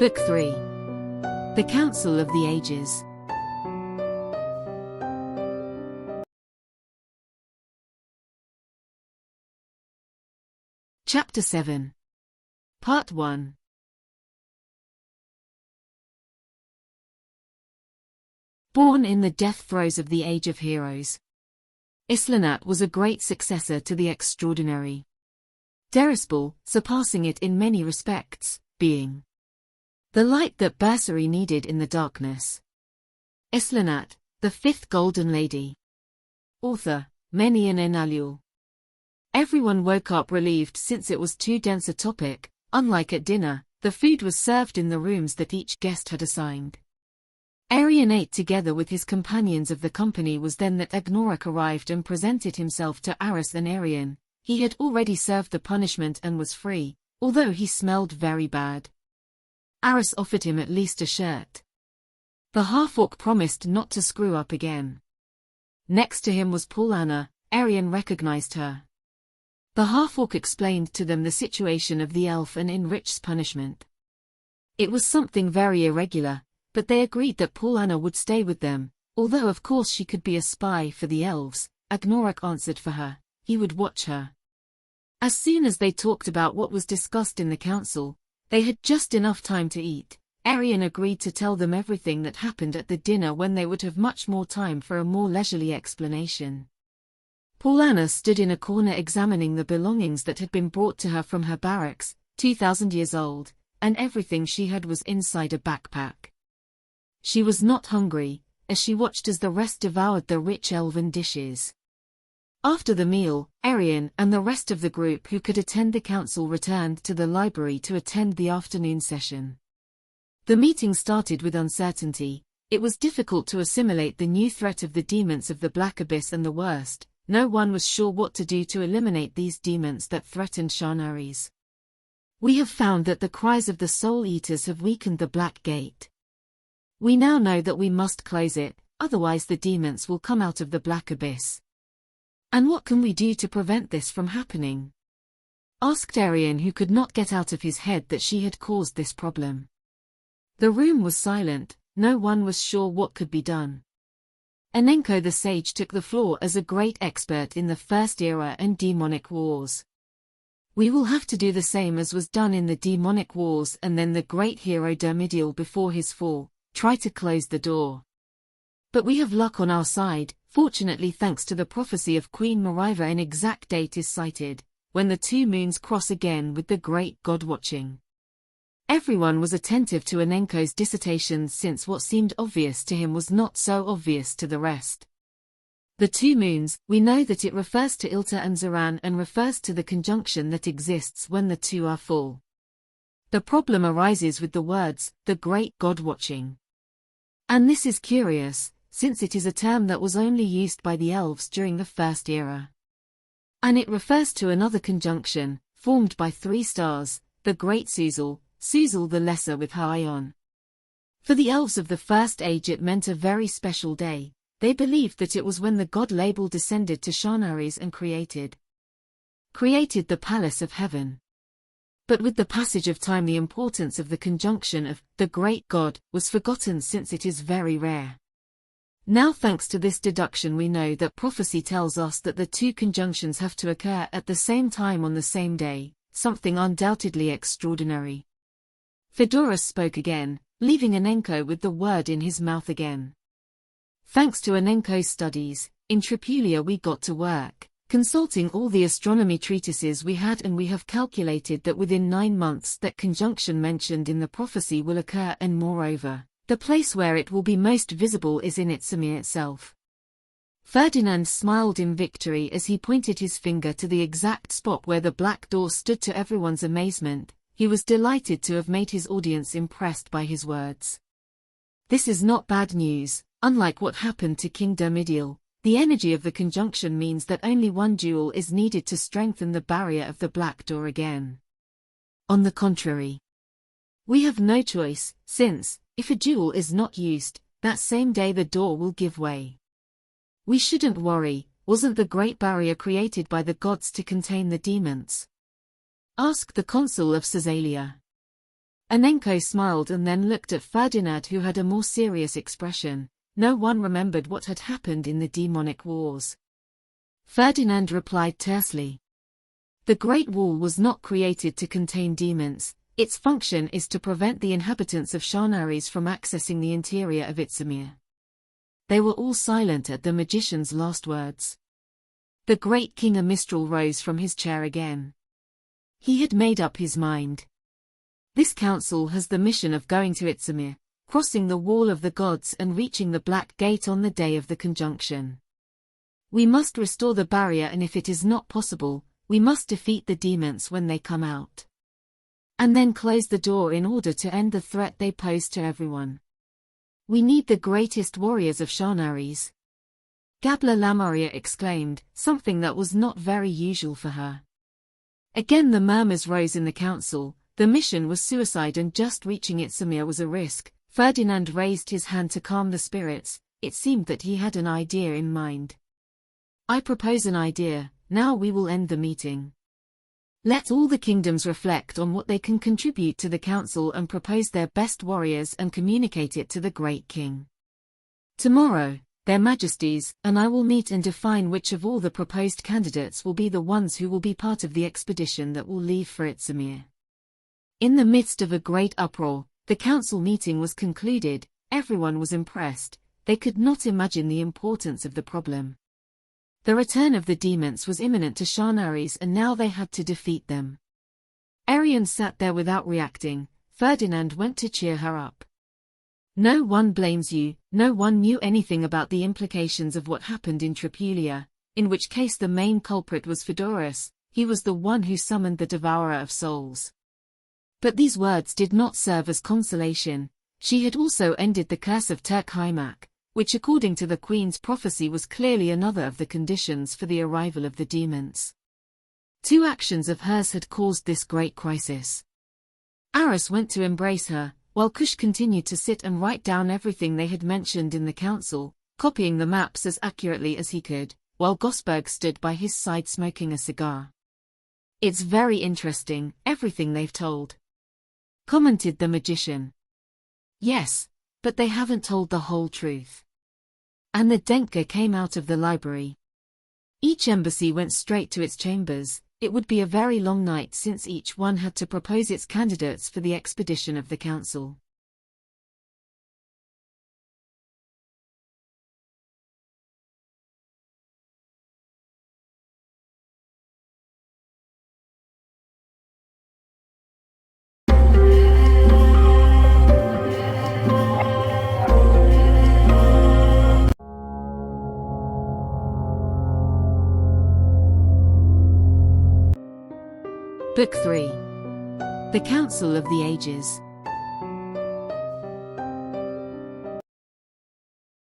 Book 3. The Council of the Ages. Chapter 7. Part 1. Born in the death throes of the Age of Heroes, Islinat was a great successor to the extraordinary Derispal, surpassing it in many respects, being the light that Bursary needed in the darkness. Islinat, the Fifth Golden Lady. Author, Menian Enalul. Everyone woke up relieved since it was too dense a topic. Unlike at dinner, the food was served in the rooms that each guest had assigned. Arian ate together with his companions of the company. Was then that Agnorak arrived and presented himself to Aris and Arian. He had already served the punishment and was free, although he smelled very bad. Aris offered him at least a shirt. The half-orc promised not to screw up again. Next to him was Paulana. Arian recognized her. The half-orc explained to them the situation of the elf and Enrich's punishment. It was something very irregular, but they agreed that Paulana would stay with them, although of course she could be a spy for the elves. Agnorak answered for her. He would watch her. As soon as they talked about what was discussed in the council, they had just enough time to eat. Arian agreed to tell them everything that happened at the dinner when they would have much more time for a more leisurely explanation. Paulana stood in a corner examining the belongings that had been brought to her from her barracks, 2,000 years old, and everything she had was inside a backpack. She was not hungry, as she watched as the rest devoured the rich elven dishes. After the meal, Arian and the rest of the group who could attend the council returned to the library to attend the afternoon session. The meeting started with uncertainty. It was difficult to assimilate the new threat of the demons of the Black Abyss, and the worst, no one was sure what to do to eliminate these demons that threatened Shanaris. We have found that the cries of the Soul Eaters have weakened the Black Gate. We now know that we must close it, otherwise the demons will come out of the Black Abyss. And what can we do to prevent this from happening? Asked Arian, who could not get out of his head that she had caused this problem. The room was silent, no one was sure what could be done. Anenko the sage took the floor as a great expert in the First Era and demonic wars. We will have to do the same as was done in the demonic wars, and then the great hero Dermidial before his fall, try to close the door. But we have luck on our side. Fortunately, thanks to the prophecy of Queen Mariva, an exact date is cited, when the two moons cross again with the great god watching. Everyone was attentive to Anenko's dissertations, since what seemed obvious to him was not so obvious to the rest. The two moons, we know that it refers to Ilta and Zaran and refers to the conjunction that exists when the two are full. The problem arises with the words, the great god watching. And this is curious, since it is a term that was only used by the elves during the First Era. And it refers to another conjunction, formed by three stars, the Great Suzal, Suzal the Lesser with Haion. For the elves of the First Age it meant a very special day. They believed that it was when the god Label descended to Shanaris and created the Palace of Heaven. But with the passage of time the importance of the conjunction of the Great God was forgotten, since it is very rare. Now, thanks to this deduction, we know that prophecy tells us that the two conjunctions have to occur at the same time on the same day, something undoubtedly extraordinary. Fedoras spoke again, leaving Anenko with the word in his mouth again. Thanks to Anenko's studies, in Tripulia we got to work, consulting all the astronomy treatises we had, and we have calculated that within 9 months that conjunction mentioned in the prophecy will occur, and moreover, the place where it will be most visible is in Itzamir itself. Ferdinand smiled in victory as he pointed his finger to the exact spot where the black door stood. To everyone's amazement, he was delighted to have made his audience impressed by his words. This is not bad news. Unlike what happened to King Dermidial, the energy of the conjunction means that only one jewel is needed to strengthen the barrier of the black door again. On the contrary, we have no choice, since, if a jewel is not used, that same day the door will give way. We shouldn't worry. Wasn't the great barrier created by the gods to contain the demons? Asked the consul of Caesalia. Anenko smiled and then looked at Ferdinand, who had a more serious expression. No one remembered what had happened in the demonic wars. Ferdinand replied tersely. The Great Wall was not created to contain demons. Its function is to prevent the inhabitants of Shanaris from accessing the interior of Izmir. They were all silent at the magician's last words. The great King Amistral rose from his chair again. He had made up his mind. This council has the mission of going to Izmir, crossing the wall of the gods and reaching the Black Gate on the day of the conjunction. We must restore the barrier, and if it is not possible, we must defeat the demons when they come out. And then close the door in order to end the threat they pose to everyone. We need the greatest warriors of Shanaris. Gabla Lamaria exclaimed, something that was not very usual for her. Again the murmurs rose in the council. The mission was suicide and just reaching Izmir was a risk. Ferdinand raised his hand to calm the spirits. It seemed that he had an idea in mind. I propose an idea. Now we will end the meeting. Let all the kingdoms reflect on what they can contribute to the council and propose their best warriors and communicate it to the great king. Tomorrow, their majesties and I will meet and define which of all the proposed candidates will be the ones who will be part of the expedition that will leave for Izmir. In the midst of a great uproar, the council meeting was concluded. Everyone was impressed. They could not imagine the importance of the problem. The return of the demons was imminent to Shanaris, and now they had to defeat them. Arian sat there without reacting. Ferdinand went to cheer her up. No one blames you. No one knew anything about the implications of what happened in Tripulia, in which case the main culprit was Pheodorus. He was the one who summoned the Devourer of Souls. But these words did not serve as consolation. She had also ended the curse of Turkhaymak, which according to the queen's prophecy was clearly another of the conditions for the arrival of the demons. Two actions of hers had caused this great crisis. Aris went to embrace her, while Kush continued to sit and write down everything they had mentioned in the council, copying the maps as accurately as he could, while Gosberg stood by his side smoking a cigar. It's very interesting, everything they've told, commented the magician. Yes, but they haven't told the whole truth. And the Denka came out of the library. Each embassy went straight to its chambers. It would be a very long night since each one had to propose its candidates for the expedition of the council. Book 3. The Council of the Ages.